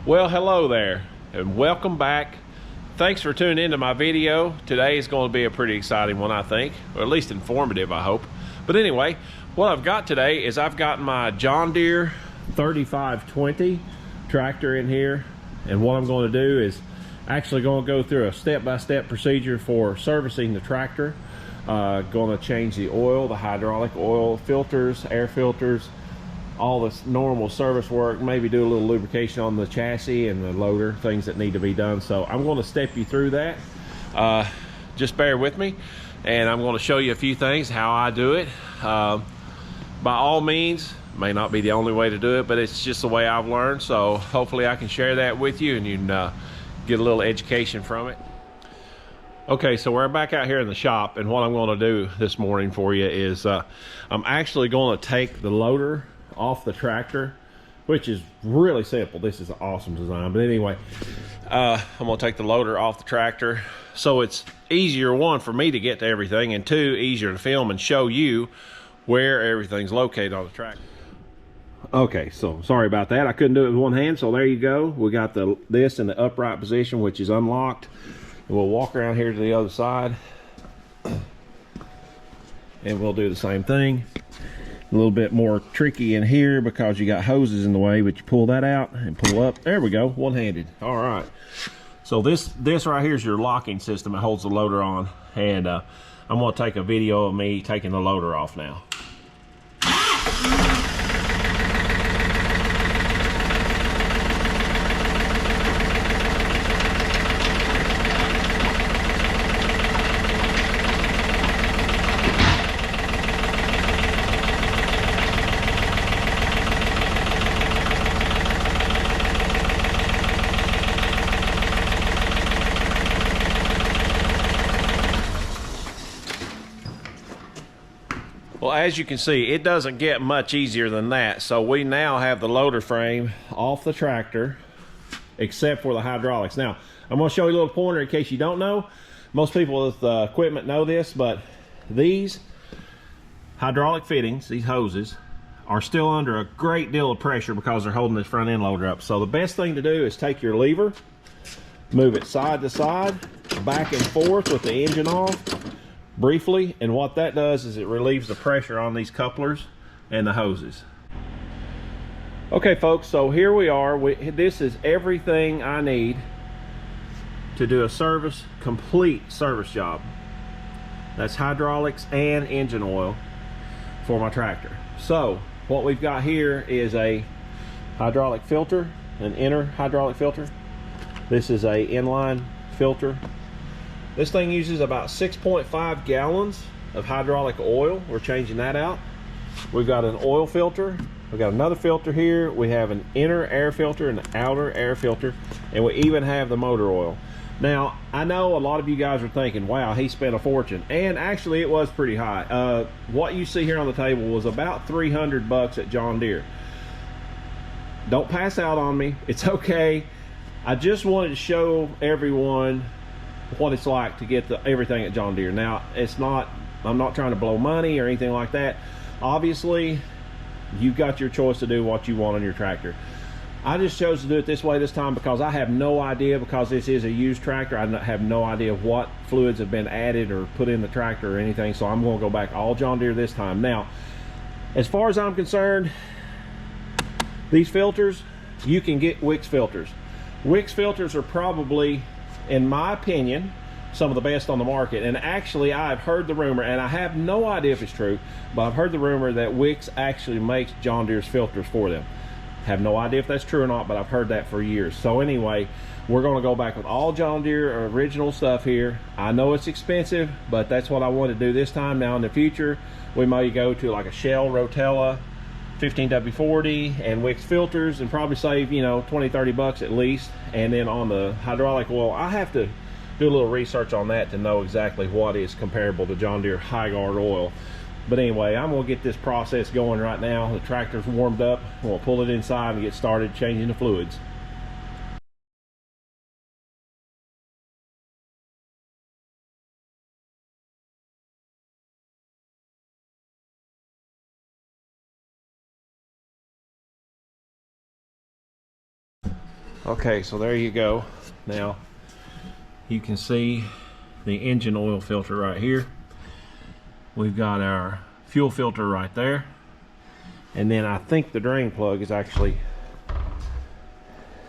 Well, hello there and welcome back. Thanks for tuning into my video. Today is going to be a pretty exciting one, I think, or at least informative, I hope. But anyway, what I've got today is I've got my John Deere 3520 tractor in here, and what I'm going to do is actually going to go through a step-by-step procedure for servicing the tractor. Going to change the oil, the hydraulic oil filters, air filters, all this normal service work, maybe do a little lubrication on the chassis and the loader, things that need to be done. So I'm going to step you through that. Just bear with me, and I'm going to show you a few things, how I do it. By all means, may not be the only way to do it, but it's just the way I've learned. So hopefully I can share that with you and you can get a little education from it. Okay, so we're back out here in the shop, and what I'm going to do this morning for you is I'm actually going to take the loader off the tractor, which is really simple. This is an awesome design, but anyway, I'm going to take the loader off the tractor so it's easier, one, for me to get to everything, and two, easier to film and show you where everything's located on the tractor. Okay, so sorry about that. I couldn't do it with one hand, so there you go. We got this in the upright position, which is unlocked. And we'll walk around here to the other side and we'll do the same thing. A little bit more tricky in here because you got hoses in the way, but you pull that out and pull up. There we go, one-handed. All right. So this right here is your locking system. It holds the loader on, and I'm going to take a video of me taking the loader off now. Well, as you can see, it doesn't get much easier than that. So we now have the loader frame off the tractor, except for the hydraulics. Now, I'm going to show you a little pointer in case you don't know. Most people with equipment know this, but these hydraulic fittings, these hoses, are still under a great deal of pressure because they're holding this front end loader up. So the best thing to do is take your lever, move it side to side, back and forth with the engine off, briefly, and what that does is it relieves the pressure on these couplers and the hoses. Okay folks, so here we are. This is everything I need to do a complete service job. That's hydraulics and engine oil for my tractor. So what we've got here is a hydraulic filter, an inner hydraulic filter. This is a inline filter. This thing uses about 6.5 gallons of hydraulic oil. We're changing that out. We've got an oil filter. We've got another filter here. We have an inner air filter and an outer air filter. And we even have the motor oil. Now, I know a lot of you guys are thinking, wow, he spent a fortune. And actually, it was pretty high. What you see here on the table was about 300 bucks at John Deere. Don't pass out on me. It's okay. I just wanted to show everyone what it's like to get everything at John Deere. Now, I'm not trying to blow money or anything like that. Obviously, you've got your choice to do what you want on your tractor. I just chose to do it this way this time because I have no idea, because this is a used tractor, I have no idea what fluids have been added or put in the tractor or anything, so I'm going to go back all John Deere this time. Now, as far as I'm concerned, these filters, you can get Wix Filters. Wix Filters are probably, in my opinion, some of the best on the market. And actually, I've heard the rumor, and I have no idea if it's true, but I've heard the rumor that Wix actually makes John Deere's filters for them. Have no idea if that's true or not, but I've heard that for years. So anyway, we're going to go back with all John Deere original stuff here. I know it's expensive, but that's what I want to do this time. Now in the future, we may go to like a Shell Rotella 15W40 and Wix Filters and probably save, you know, 20-30 bucks at least. And then on the hydraulic oil, I have to do a little research on that to know exactly what is comparable to John Deere High Guard oil. But anyway, I'm going to get this process going right now. The tractor's warmed up. We'll pull it inside and get started changing the fluids. Okay, so there you go. Now you can see the engine oil filter right here. We've got our fuel filter right there, and then I think the drain plug is actually,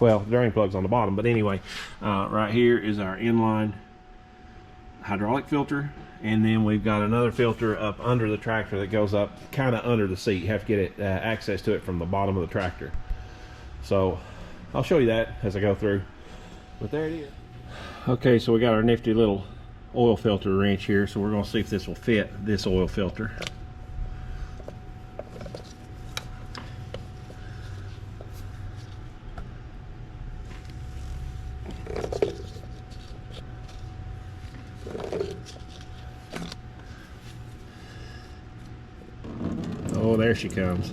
well, the drain plug's on the bottom, but anyway, right here is our inline hydraulic filter, and then we've got another filter up under the tractor that goes up kind of under the seat. You have to get it access to it from the bottom of the tractor. So I'll show you that as I go through, but there it is. Okay, so we got our nifty little oil filter wrench here, so we're going to see if this will fit this oil filter. Oh, there she comes.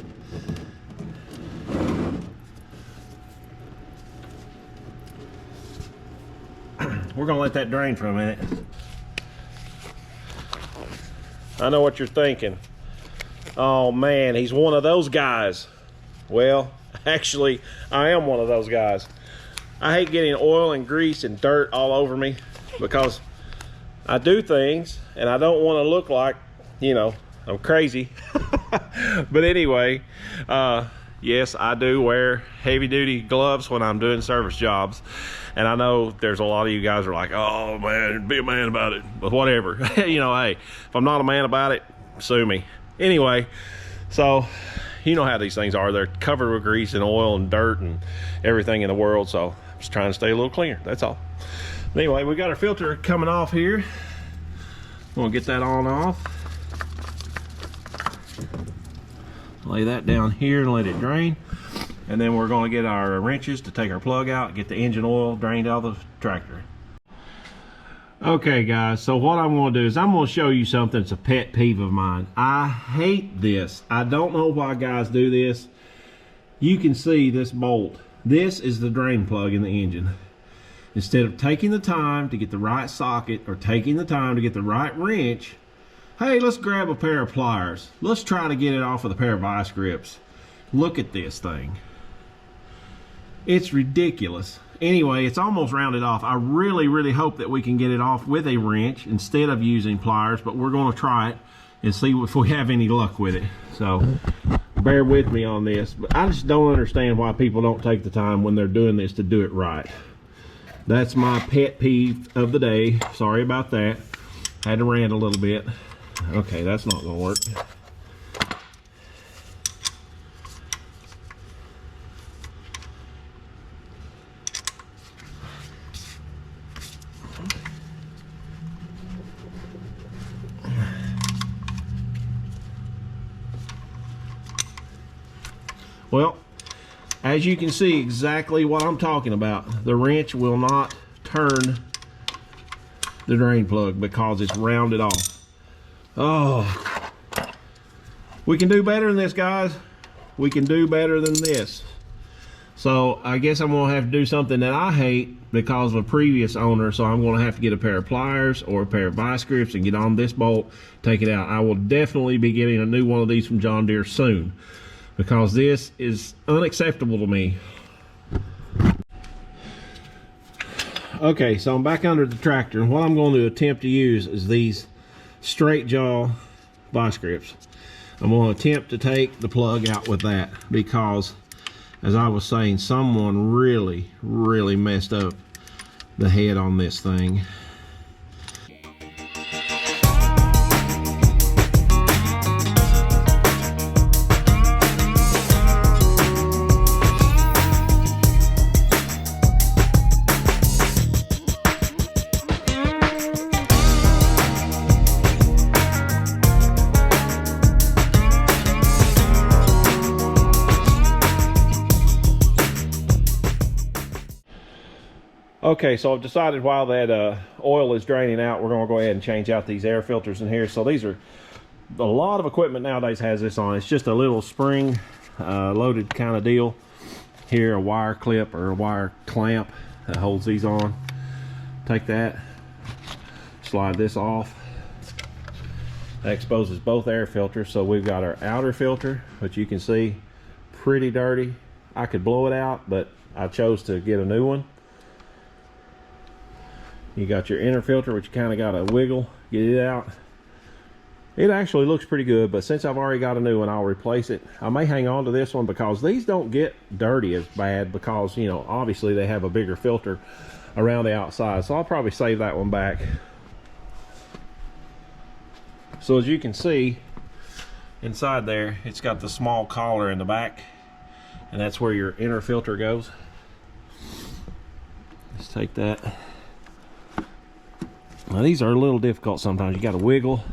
We're gonna let that drain for a minute. I know what you're thinking. Oh man, he's one of those guys. Well, actually, I am one of those guys. I hate getting oil and grease and dirt all over me because I do things and I don't want to look like, you know, I'm crazy. But anyway, yes, I do wear heavy duty gloves when I'm doing service jobs. And I know there's a lot of you guys are like, oh man, be a man about it. But whatever, you know, hey, if I'm not a man about it, sue me. Anyway, so you know how these things are. They're covered with grease and oil and dirt and everything in the world. So I'm just trying to stay a little cleaner, that's all. Anyway, we got our filter coming off here. We'll get that on off. Lay that down here and let it drain. And then we're going to get our wrenches to take our plug out, get the engine oil drained out of the tractor. Okay guys, so what I'm going to do is I'm going to show you something that's a pet peeve of mine. I hate this. I don't know why guys do this. You can see this bolt. This is the drain plug in the engine. Instead of taking the time to get the right socket or taking the time to get the right wrench, hey, let's grab a pair of pliers. Let's try to get it off with a pair of vice grips. Look at this thing. It's ridiculous. Anyway, it's almost rounded off. I really hope that we can get it off with a wrench instead of using pliers, but we're going to try it and see if we have any luck with it. So bear with me on this, but I just don't understand why people don't take the time when they're doing this to do it right. That's my pet peeve of the day. Sorry about that. Had to rant a little bit. Okay, that's not going to work. Well, as you can see exactly what I'm talking about. The wrench will not turn the drain plug because it's rounded off. Oh, we can do better than this, guys. We can do better than this. So I guess I'm gonna have to do something that I hate because of a previous owner. So I'm gonna have to get a pair of pliers or a pair of vice grips and get on this bolt, take it out. I will definitely be getting a new one of these from John Deere soon, because this is unacceptable to me. Okay, so I'm back under the tractor, and what I'm going to attempt to use is these straight jaw vice grips. I'm going to attempt to take the plug out with that because, as I was saying, someone really messed up the head on this thing. Okay, so I've decided while that oil is draining out, we're going to go ahead and change out these air filters in here. So these are, a lot of equipment nowadays has this on. It's just a little spring loaded kind of deal. Here, a wire clip or a wire clamp that holds these on. Take that, slide this off. That exposes both air filters. So we've got our outer filter, which you can see pretty dirty. I could blow it out, but I chose to get a new one. You got your inner filter, which you kind of got to wiggle, get it out. It actually looks pretty good, but since I've already got a new one, I'll replace it. I may hang on to this one because these don't get dirty as bad because, you know, obviously they have a bigger filter around the outside. So I'll probably save that one back. So as you can see, inside there, it's got the small collar in the back, and that's where your inner filter goes. Let's take that. Now these are a little difficult sometimes. You got to wiggle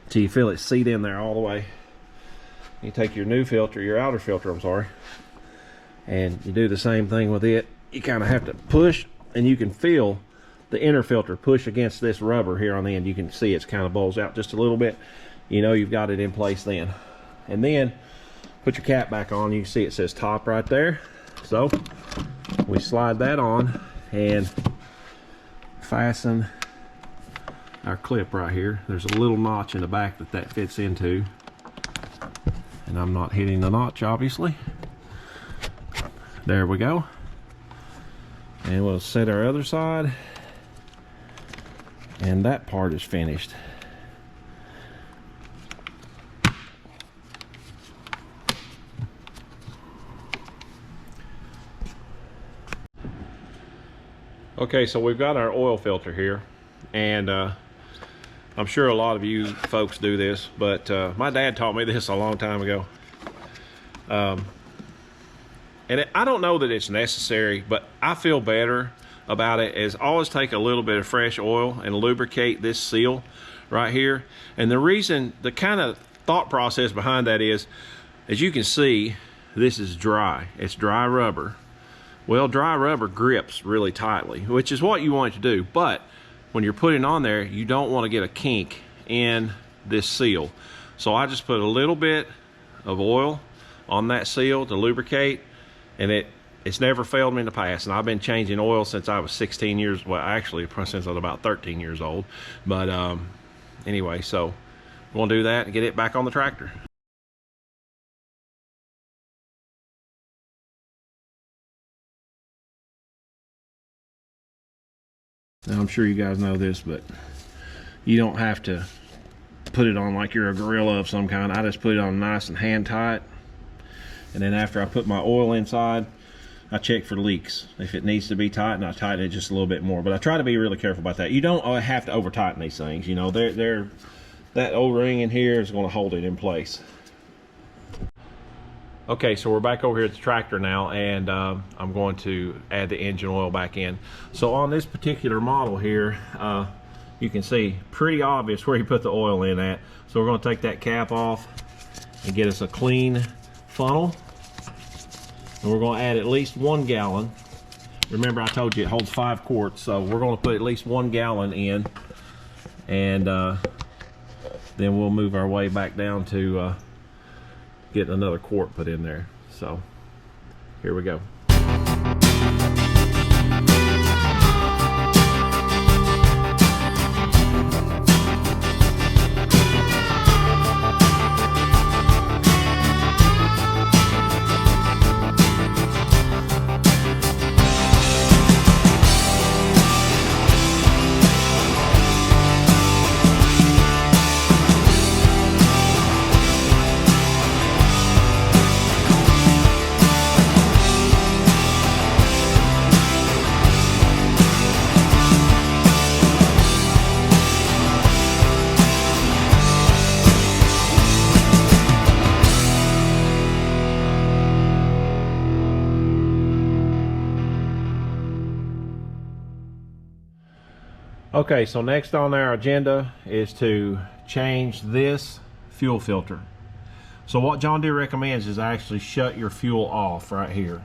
till you feel it seat in there all the way. You take your new filter, your outer filter, I'm sorry, and you do the same thing with it. You kind of have to push, and you can feel the inner filter push against this rubber here on the end. You can see it's kind of bulges out just a little bit. You know you've got it in place then. And then put your cap back on. You can see it says top right there. So we slide that on and fasten our clip right here. There's a little notch in the back that fits into, and I'm not hitting the notch obviously. There we go. And we'll set our other side, and that part is finished. Okay, so we've got our oil filter here, and I'm sure a lot of you folks do this, but my dad taught me this a long time ago. I don't know that it's necessary, but I feel better about it is always take a little bit of fresh oil and lubricate this seal right here. And the reason, the kind of thought process behind that is, as you can see, this is dry. It's dry rubber. Well, dry rubber grips really tightly, which is what you want it to do. But when you're putting on there, you don't want to get a kink in this seal. So I just put a little bit of oil on that seal to lubricate, and it's never failed me in the past. And I've been changing oil since I was 16 years, well actually since I was about 13 years old. But anyway, so we're gonna do that and get it back on the tractor. Now I'm sure you guys know this, but you don't have to put it on like you're a gorilla of some kind. I just put it on nice and hand tight, and then after I put my oil inside, I check for leaks. If it needs to be tightened, I tighten it just a little bit more, but I try to be really careful about that. You don't have to over tighten these things, you know. That O-ring in here is going to hold it in place. Okay, so we're back over here at the tractor now, and I'm going to add the engine oil back in. So on this particular model here, you can see pretty obvious where you put the oil in at. So we're going to take that cap off and get us a clean funnel. And we're going to add at least 1 gallon. Remember, I told you it holds 5 quarts, so we're going to put at least 1 gallon in, and then we'll move our way back down to getting another quart put in there. So here we go. Okay, so next on our agenda is to change this fuel filter. So what John Deere recommends is actually shut your fuel off right here,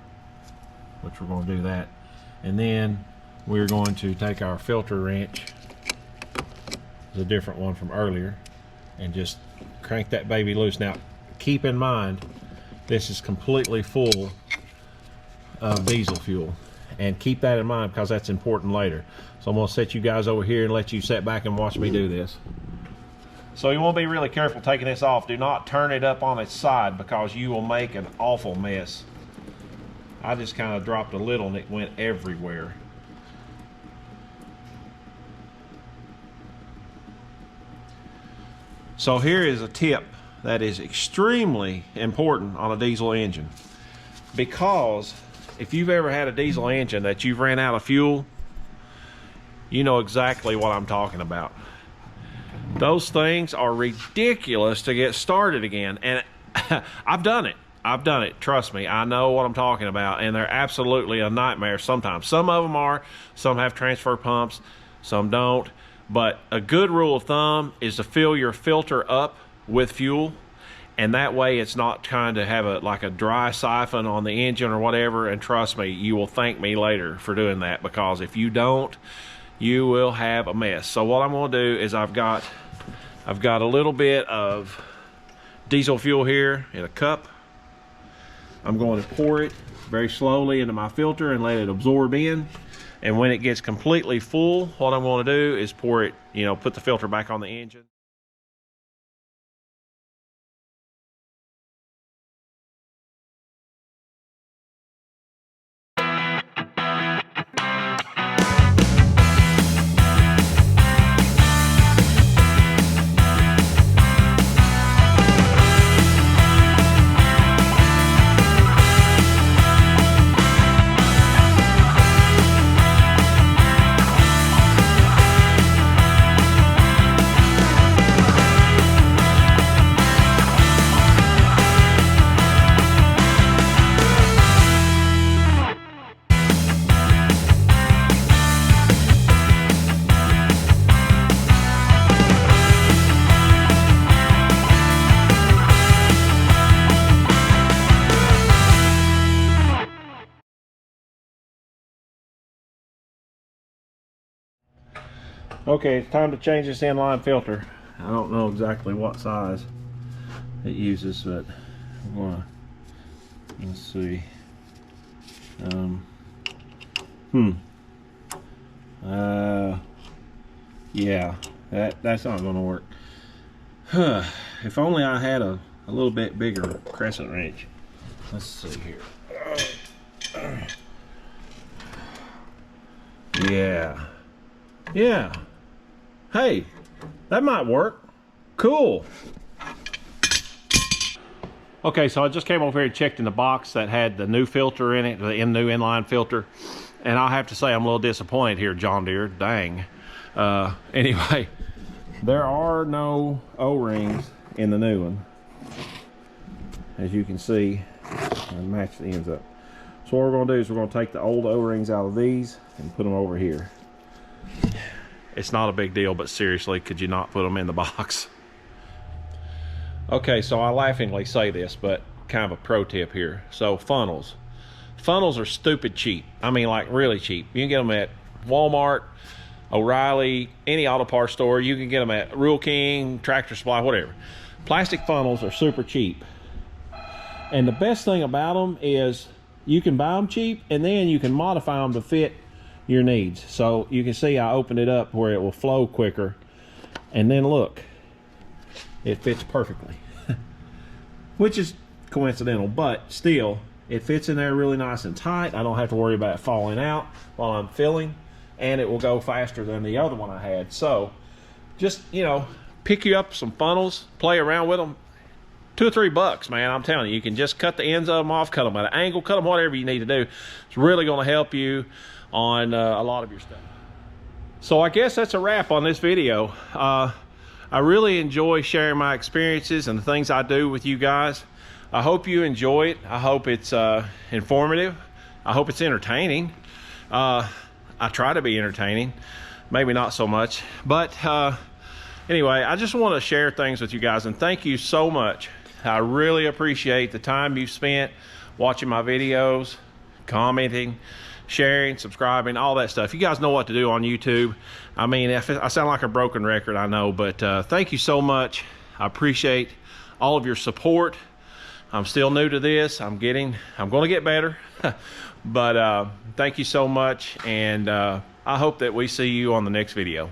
which we're going to do that. And then we're going to take our filter wrench, it's a different one from earlier, and just crank that baby loose. Now keep in mind, this is completely full of diesel fuel, and keep that in mind because that's important later. So I'm going to set you guys over here and let you sit back and watch me do this. So you want to be really careful taking this off. Do not turn it up on its side because you will make an awful mess. I just kind of dropped a little and it went everywhere. So here is a tip that is extremely important on a diesel engine, because if you've ever had a diesel engine that you've ran out of fuel, you know exactly what I'm talking about. Those things are ridiculous to get started again, and I've done it, trust me. I know what I'm talking about, and they're absolutely a nightmare sometimes. Some of them are, some have transfer pumps, some don't. But a good rule of thumb is to fill your filter up with fuel, and that way it's not trying to have like a dry siphon on the engine or whatever. And trust me, you will thank me later for doing that, because if you don't, you will have a mess. So what I'm going to do is I've got a little bit of diesel fuel here in a cup. I'm going to pour it very slowly into my filter and let it absorb in. And when it gets completely full, what I'm going to do is pour it, put the filter back on the engine. Okay, it's time to change this inline filter. I don't know exactly what size it uses, but let's see. Yeah, that's not gonna work. If only I had a little bit bigger crescent wrench. Let's see here. Yeah. Hey, that might work. Cool. Okay, so I just came over here and checked in the box that had the new filter in it, the new inline filter. And I'll have to say I'm a little disappointed here, John Deere. Dang. Anyway, there are no O-rings in the new one. As you can see, I match the ends up. So what we're going to do is we're going to take the old O-rings out of these and put them over here. It's not a big deal, but seriously, could you not put them in the box? Okay, so I laughingly say this, but kind of a pro tip here. So funnels. Funnels are stupid cheap. I mean, like really cheap. You can get them at Walmart, O'Reilly, any auto parts store. You can get them at Rural King, Tractor Supply, whatever. Plastic funnels are super cheap. And the best thing about them is you can buy them cheap, and then you can modify them to fit your needs. So you can see I opened it up where it will flow quicker, and then look, it fits perfectly. Which is coincidental, but still it fits in there really nice and tight. I don't have to worry about it falling out while I'm filling, and it will go faster than the other one I had. So just, pick you up some funnels, play around with them. $2 or $3, man. I'm telling you, you can just cut the ends of them off, cut them at an angle, cut them whatever you need to do. It's really going to help you on a lot of your stuff. So I guess that's a wrap on this video. I really enjoy sharing my experiences and the things I do with you guys. I hope you enjoy it. I hope it's informative. I hope it's entertaining. I try to be entertaining, maybe not so much, but anyway, I just want to share things with you guys, and thank you so much. I really appreciate the time you've spent watching my videos, commenting, sharing, subscribing, all that stuff. You guys know what to do on YouTube. I mean, if I sound like a broken record, I know, but thank you so much. I appreciate all of your support. I'm still new to this. I'm going to get better, but thank you so much, and I hope that we see you on the next video.